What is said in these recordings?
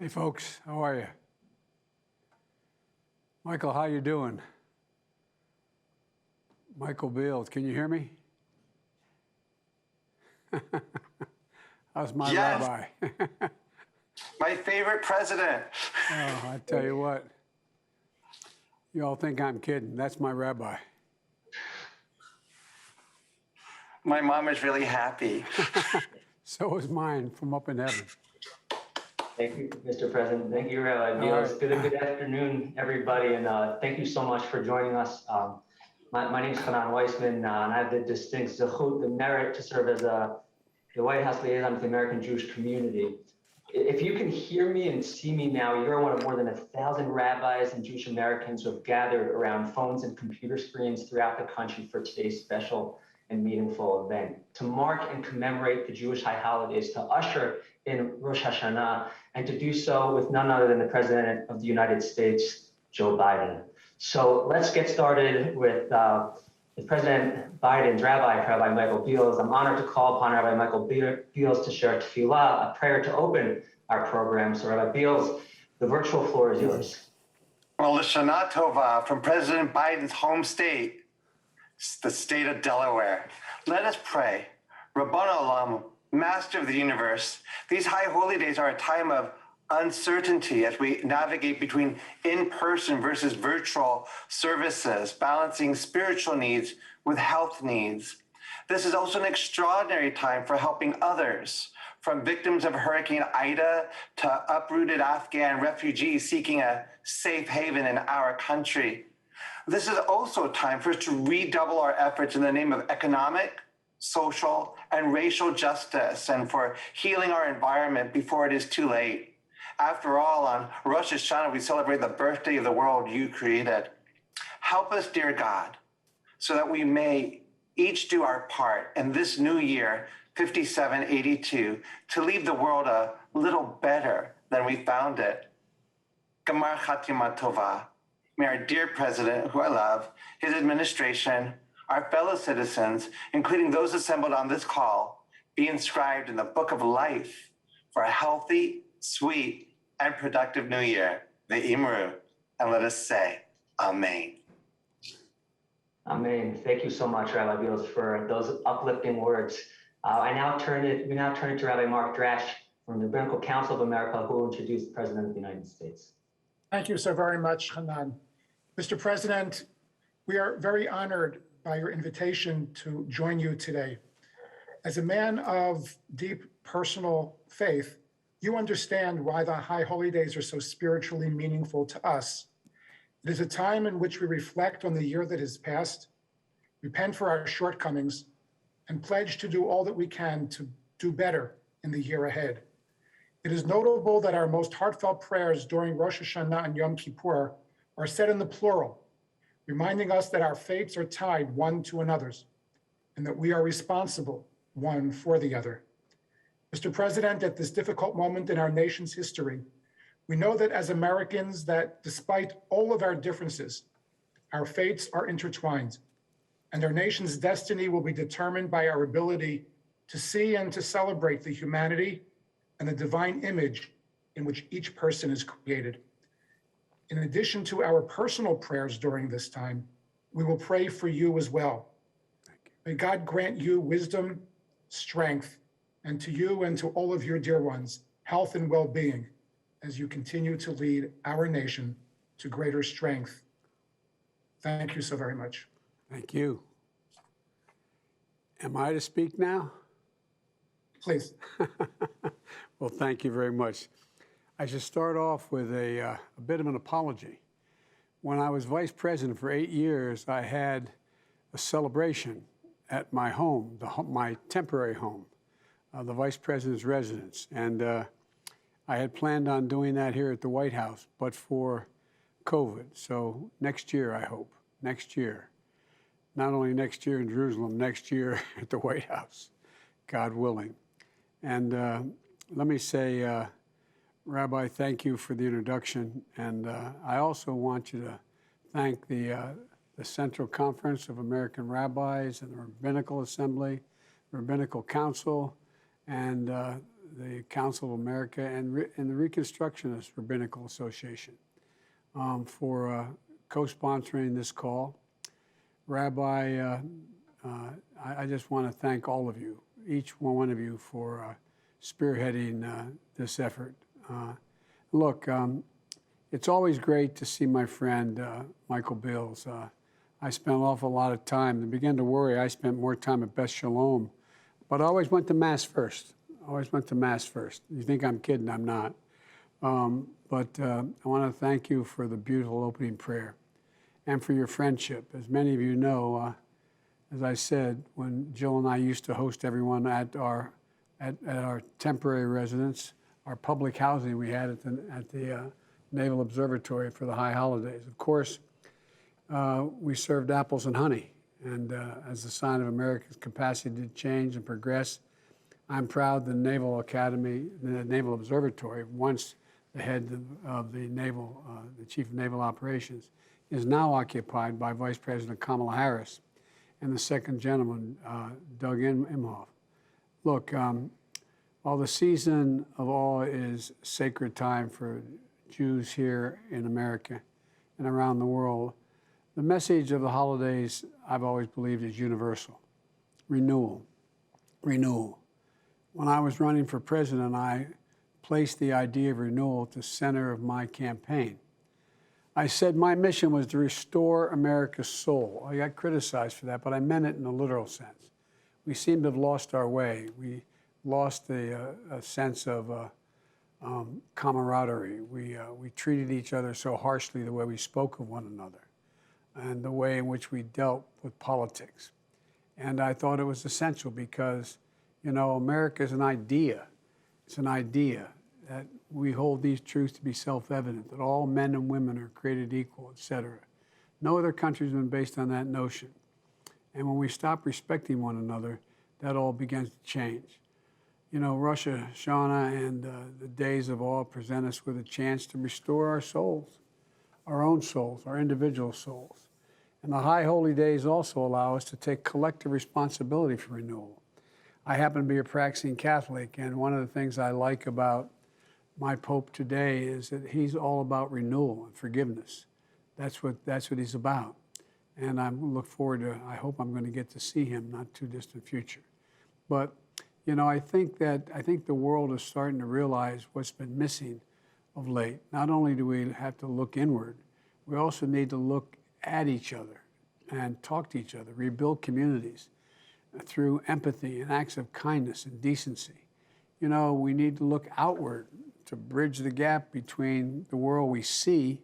Hey folks, how are you? Michael, how you doing? Michael Beals, can you hear me? How's my Yes, rabbi? my favorite president. Oh, I tell you what, you all think I'm kidding. That's my rabbi. My mom is really happy. So is mine from up in heaven. Thank you, Mr. President. Thank you, Rabbi All Beals. right. Good afternoon, everybody, and thank you so much for joining us. My name is Hanan Weissman, and I have the distinct zechut, the merit to serve as the White House liaison with the American Jewish community. If you can hear me and see me now, you're one of more than 1,000 rabbis and Jewish Americans who have gathered around phones and computer screens throughout the country for today's special and meaningful event to mark and commemorate the Jewish high holidays, to usher in Rosh Hashanah, and to do so with none other than the President of the United States, Joe Biden. So let's get started with President Biden's Rabbi Michael Beals. I'm honored to call upon Rabbi Michael Beals to share tefillah, a prayer to open our program. So Rabbi Beals, the virtual floor is yours. Well, Lashana Tova from President Biden's home state, the state of Delaware. Let us pray. Rabbana Olam, Master of the universe, these high holy days are a time of uncertainty as we navigate between in-person versus virtual services, balancing spiritual needs with health needs. This is also an extraordinary time for helping others, from victims of Hurricane Ida to uprooted Afghan refugees seeking a safe haven in our country. This is also a time for us to redouble our efforts in the name of economic, social, and racial justice, and for healing our environment before it is too late. After all, on Rosh Hashanah, we celebrate the birthday of the world you created. Help us, dear God, so that we may each do our part in this new year, 5782, to leave the world a little better than we found it. Gamar Chatima Tova. May our dear president, who I love, his administration, our fellow citizens, including those assembled on this call, be inscribed in the book of life for a healthy, sweet, and productive new year, the Imru. And let us say, Amen. Amen. Thank you so much, Rabbi Beals, for those uplifting words. We now turn it to Rabbi Mark Drash from the Rabbinical Council of America, who will introduce the President of the United States. Thank you so very much, Hanan. Mr. President, we are very honored by your invitation to join you today. As a man of deep personal faith, you understand why the high holy days are so spiritually meaningful to us. It is a time in which we reflect on the year that has passed, repent for our shortcomings, and pledge to do all that we can to do better in the year ahead. It is notable that our most heartfelt prayers during Rosh Hashanah and Yom Kippur are said in the plural, reminding us that our fates are tied one to another's and that we are responsible one for the other. Mr. President, at this difficult moment in our nation's history, we know that as Americans that despite all of our differences, our fates are intertwined and our nation's destiny will be determined by our ability to see and to celebrate the humanity and the divine image in which each person is created. In addition to our personal prayers during this time, we will pray for you as well. May God grant you wisdom, strength, and to you and to all of your dear ones, health and well-being as you continue to lead our nation to greater strength. Thank you so very much. Thank you. Am I to speak now? Please. Well, thank you very much. I should start off with a bit of an apology. When I was vice president for 8 years, I had a celebration at my home, my temporary home, the vice president's residence. And I had planned on doing that here at the White House, but for COVID. So next year, I hope, next year. Not only next year in Jerusalem, next year at the White House, God willing. And let me say, Rabbi, thank you for the introduction. And I also want you to thank the Central Conference of American Rabbis and the Rabbinical Assembly, the Rabbinical Council, and the Council of America and the Reconstructionist Rabbinical Association for co-sponsoring this call. Rabbi, I just want to thank all of you, each one of you, for spearheading this effort. Look, it's always great to see my friend Michael Bills. I spent an awful lot of time. To begin to worry, I spent more time at Beth Shalom, but I always went to Mass first. You think I'm kidding? I'm not. But I want to thank you for the beautiful opening prayer and for your friendship. As many of you know, as I said, when Jill and I used to host everyone at our temporary residence, our public housing we had at the Naval Observatory for the high holidays. Of course, we served apples and honey, and as a sign of America's capacity to change and progress, I'm proud the Naval Academy, the Naval Observatory, once the head of the Naval, the Chief of Naval Operations, is now occupied by Vice President Kamala Harris and the second gentleman, Doug Imhoff. Look, while the season of awe is sacred time for Jews here in America and around the world, the message of the holidays, I've always believed, is universal. Renewal. Renewal. When I was running for president, I placed the idea of renewal at the center of my campaign. I said my mission was to restore America's soul. I got criticized for that, but I meant it in a literal sense. We seem to have lost our way. We lost a sense of camaraderie. We treated each other so harshly, the way we spoke of one another and the way in which we dealt with politics. And I thought it was essential because, you know, America is an idea. It's an idea that we hold these truths to be self-evident, that all men and women are created equal, et cetera. No other country has been based on that notion. And when we stop respecting one another, that all begins to change. You know, Rosh Hashanah and the days of awe present us with a chance to restore our souls, our own souls, our individual souls. And the high holy days also allow us to take collective responsibility for renewal. I happen to be a practicing Catholic, and one of the things I like about my Pope today is that he's all about renewal and forgiveness. That's what he's about. And I look forward to, I hope I'm going to get to see him not too distant future. But, you know, I think the world is starting to realize what's been missing of late. Not only do we have to look inward, we also need to look at each other and talk to each other, rebuild communities through empathy and acts of kindness and decency. You know, we need to look outward to bridge the gap between the world we see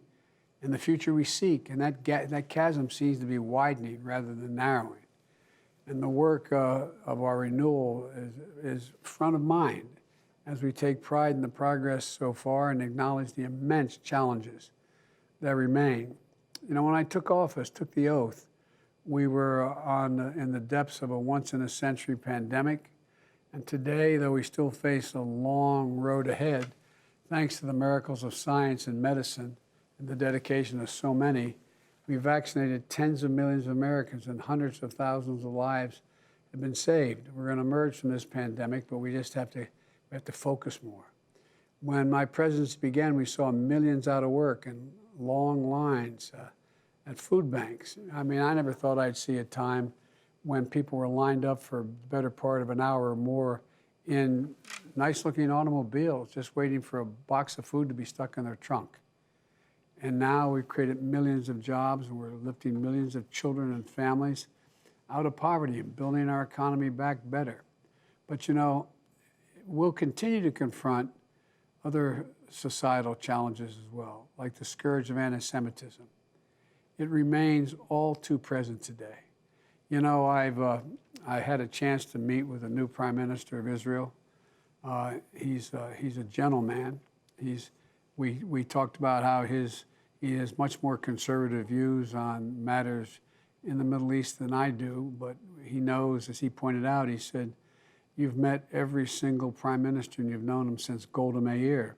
and the future we seek. And that chasm seems to be widening rather than narrowing. And the work of our renewal is front of mind as we take pride in the progress so far and acknowledge the immense challenges that remain. You know, when I took office, took the oath, we were in the depths of a once-in-a-century pandemic. And today, though we still face a long road ahead, thanks to the miracles of science and medicine and the dedication of so many, we vaccinated tens of millions of Americans and hundreds of thousands of lives have been saved. We're going to emerge from this pandemic, but we just have to focus more. When my presidency began, we saw millions out of work and long lines at food banks. I mean, I never thought I'd see a time when people were lined up for the better part of an hour or more in nice-looking automobiles, just waiting for a box of food to be stuck in their trunk. And now we've created millions of jobs, and we're lifting millions of children and families out of poverty and building our economy back better. But, you know, we'll continue to confront other societal challenges as well, like the scourge of anti-Semitism. It remains all too present today. You know, I had a chance to meet with the new Prime Minister of Israel. He's a gentleman. We talked about how he has much more conservative views on matters in the Middle East than I do, but he knows, as he pointed out, he said, you've met every single prime minister and you've known him since Golda Meir.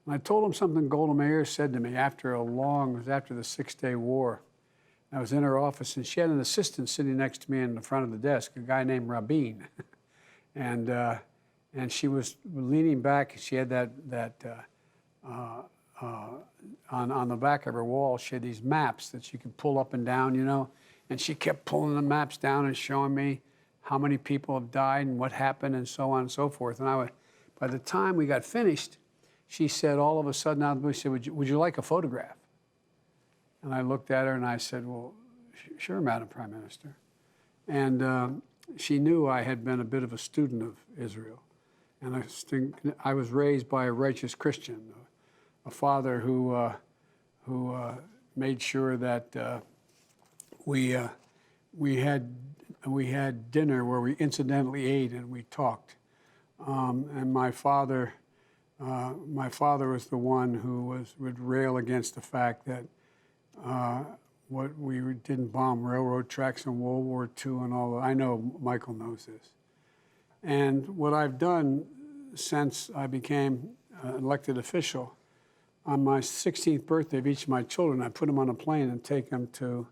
And I told him something Golda Meir said to me after it was after the Six-Day War. I was in her office and she had an assistant sitting next to me in the front of the desk, a guy named Rabin. And and she was leaning back. She had on the back of her wall, she had these maps that she could pull up and down, you know, and she kept pulling the maps down and showing me how many people have died and what happened and so on and so forth. And by the time we got finished, she said, all of a sudden out of the blue, she said, would you like a photograph? And I looked at her and I said, well, sure, Madam Prime Minister. And she knew I had been a bit of a student of Israel. And I was raised by a righteous Christian, a father who made sure that we had dinner where we incidentally ate and we talked. And my father was the one who would rail against the fact that what we didn't bomb railroad tracks in World War II and all that. I know Michael knows this. And what I've done since I became an elected official, on my 16th birthday of each of my children, I put them on a plane and take them to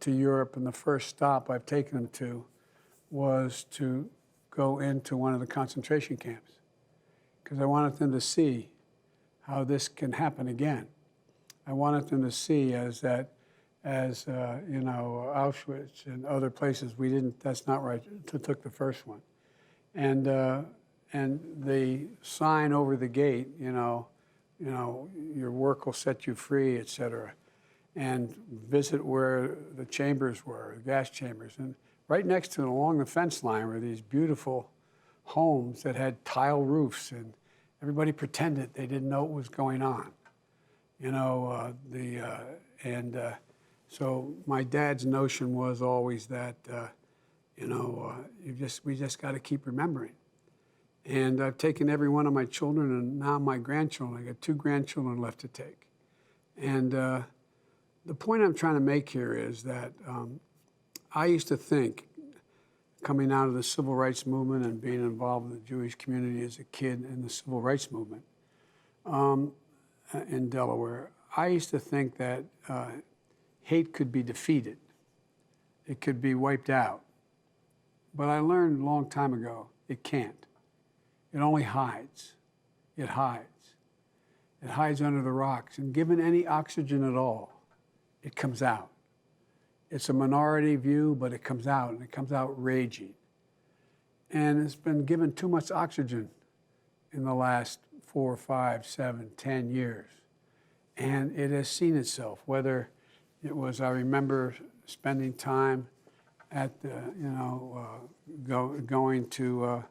Europe. And the first stop I've taken them to was to go into one of the concentration camps, because I wanted them to see how this can happen again. I wanted them to see as you know, Auschwitz and other places, that's not right, took the first one. And the sign over the gate, you know, your work will set you free, et cetera, and visit where the chambers were, the gas chambers. And right next to it, along the fence line, were these beautiful homes that had tile roofs, and everybody pretended they didn't know what was going on. You know, so my dad's notion was always that, you know, we just got to keep remembering. And I've taken every one of my children, and now my grandchildren. I got 2 grandchildren left to take. And the point I'm trying to make here is that I used to think, coming out of the civil rights movement and being involved in the Jewish community as a kid in the civil rights movement in Delaware, I used to think that hate could be defeated. It could be wiped out. But I learned a long time ago, it can't. It only hides. It hides. It hides under the rocks. And given any oxygen at all, it comes out. It's a minority view, but it comes out, and it comes out raging. And it's been given too much oxygen in the last 4, 5, 7, 10 years. And it has seen itself, whether it was, I remember spending time at the, you know, going to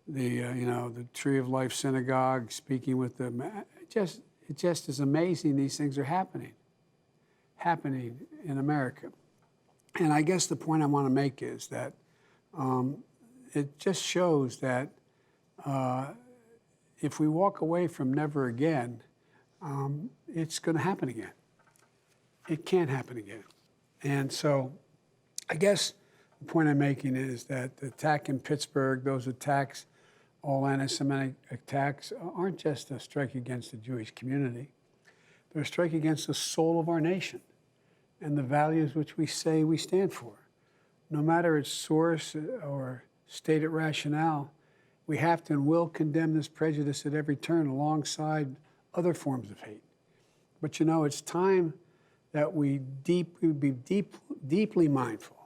the Tree of Life Synagogue, speaking with them. It just is amazing these things are happening in America. And I guess the point I want to make is that it just shows that if we walk away from never again, it's going to happen again. It can't happen again. And so I guess the point I'm making is that the attack in Pittsburgh, those attacks, all anti-Semitic attacks, aren't just a strike against the Jewish community. They're a strike against the soul of our nation and the values which we say we stand for. No matter its source or stated rationale, we have to and will condemn this prejudice at every turn alongside other forms of hate. But you know, it's time that we be deeply mindful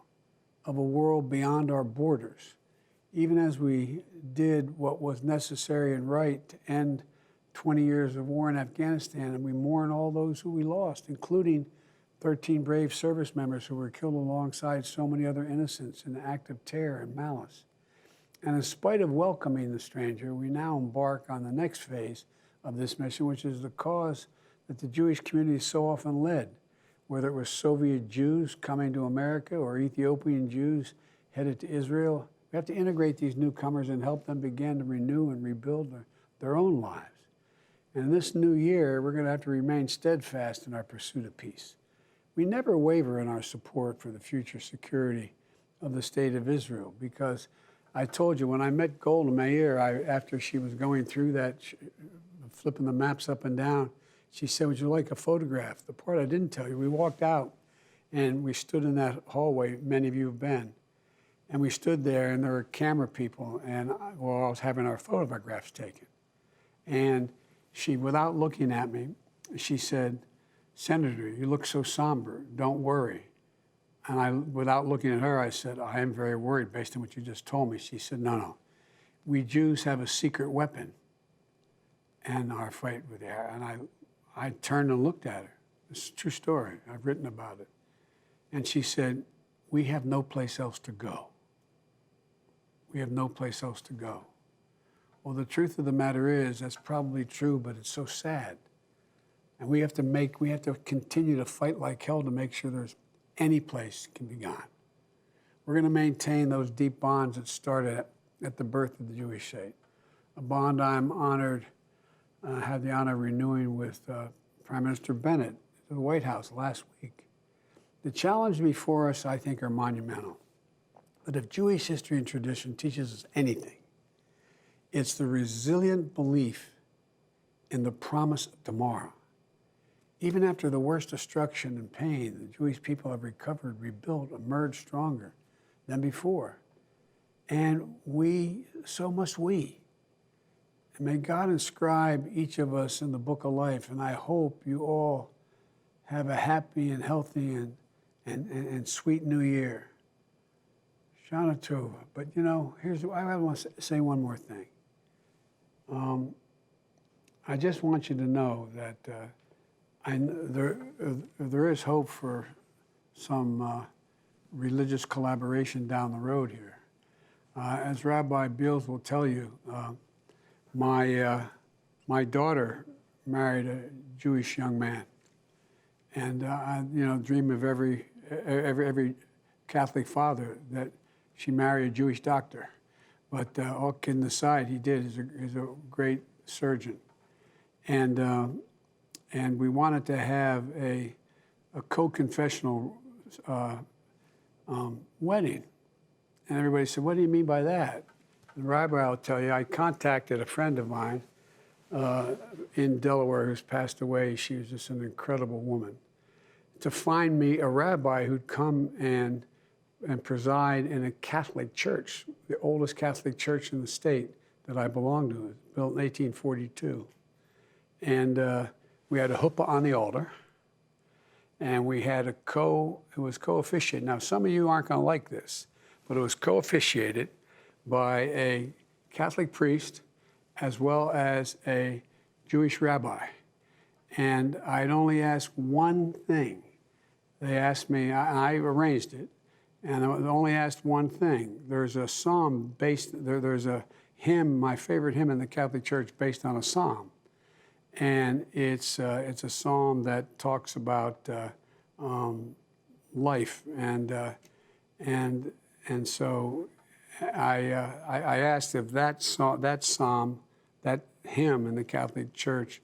of a world beyond our borders, even as we did what was necessary and right to end 20 years of war in Afghanistan, and we mourn all those who we lost, including 13 brave service members who were killed alongside so many other innocents in an act of terror and malice. And in spite of welcoming the stranger, we now embark on the next phase of this mission, which is the cause that the Jewish community so often led, whether it was Soviet Jews coming to America or Ethiopian Jews headed to Israel. We have to integrate these newcomers and help them begin to renew and rebuild their own lives. And in this new year, we're going to have to remain steadfast in our pursuit of peace. We never waver in our support for the future security of the state of Israel, because I told you, when I met Golda Meir, after she was going through that, flipping the maps up and down, she said, would you like a photograph? The part I didn't tell you, we walked out and we stood in that hallway, many of you have been, And we stood there, and there were camera people, and I was having our photographs taken. And she, without looking at me, she said, "Senator, you look so somber. Don't worry." And I, without looking at her, I said, "I am very worried based on what you just told me." She said, "No. We Jews have a secret weapon in our fight with the Arabs." And I turned and looked at her. It's a true story. I've written about it. And she said, "We have no place else to go. We have no place else to go." Well, the truth of the matter is that's probably true, but it's so sad. And we have to continue to fight like hell to make sure there's any place can be gone. We're going to maintain those deep bonds that started at the birth of the Jewish state, a bond I'm honored, had the honor of renewing with Prime Minister Bennett at the White House last week. The challenges before us, I think, are monumental. But if Jewish history and tradition teaches us anything, it's the resilient belief in the promise of tomorrow. Even after the worst destruction and pain, the Jewish people have recovered, rebuilt, emerged stronger than before. And so must we. And may God inscribe each of us in the book of life. And I hope you all have a happy and healthy and sweet new year. Shana Tova. But I want to say one more thing. I just want you to know that there is hope for some religious collaboration down the road here. As Rabbi Beals will tell you, my daughter married a Jewish young man, and I dream of every Catholic father that she married a Jewish doctor. But all kidding aside, he did. He's a great surgeon, and we wanted to have a co-confessional wedding. And everybody said, "What do you mean by that?" And Rabbi, I'll tell you, I contacted a friend of mine in Delaware who's passed away. She was just an incredible woman. To find me a rabbi who'd come and preside in a Catholic church, the oldest Catholic church in the state that I belong to, built in 1842. And we had a huppah on the altar, and we had it was co-officiated. Now, some of you aren't going to like this, but it was co-officiated by a Catholic priest as well as a Jewish rabbi. And I'd only asked one thing. They asked me, I arranged it, and I only asked one thing. There's a psalm there's a hymn, my favorite hymn in the Catholic Church, based on a psalm. And it's a psalm that talks about life, and so I asked if that psalm, that hymn in the Catholic Church,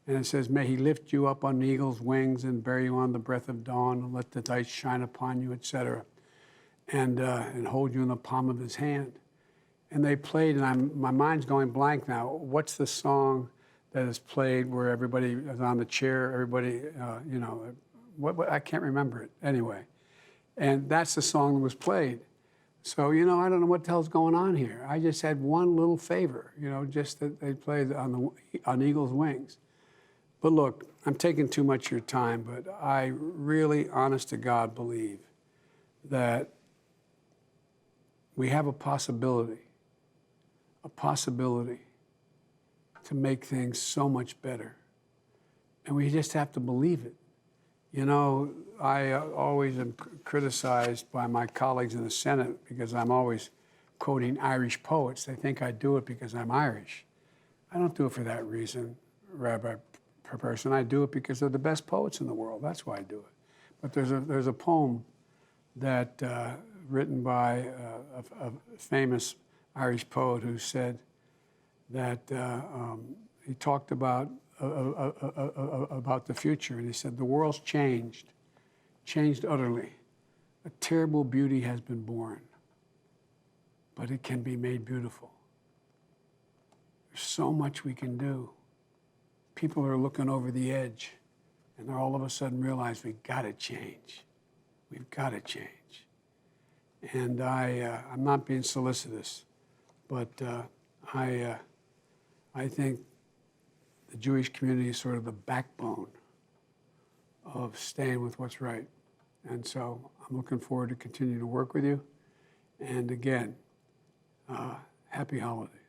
and it says, "May he lift you up on eagle's wings and bear you on the breath of dawn, and let the light shine upon you," etc., and hold you in the palm of his hand. And they played, and my mind's going blank now. What's the song that is played where everybody is on the chair, everybody, I can't remember it anyway. And that's the song that was played. So, I don't know what the hell's going on here. I just had one little favor, just that they played on eagle's wings. But look, I'm taking too much of your time, but I really, honest to God, believe that we have a possibility to make things so much better. And we just have to believe it. I always am criticized by my colleagues in the Senate because I'm always quoting Irish poets. They think I do it because I'm Irish. I don't do it for that reason, Rabbi Person. I do it because they're the best poets in the world. That's why I do it. But there's a poem that written by a famous Irish poet who said that he talked about the future, and he said, "The world's changed utterly. A terrible beauty has been born, but it can be made beautiful." There's so much we can do. People are looking over the edge, and they all of a sudden realize we've got to change. We've got to change. And I'm not being solicitous, but I think the Jewish community is sort of the backbone of staying with what's right. And so I'm looking forward to continuing to work with you. And again, happy holidays.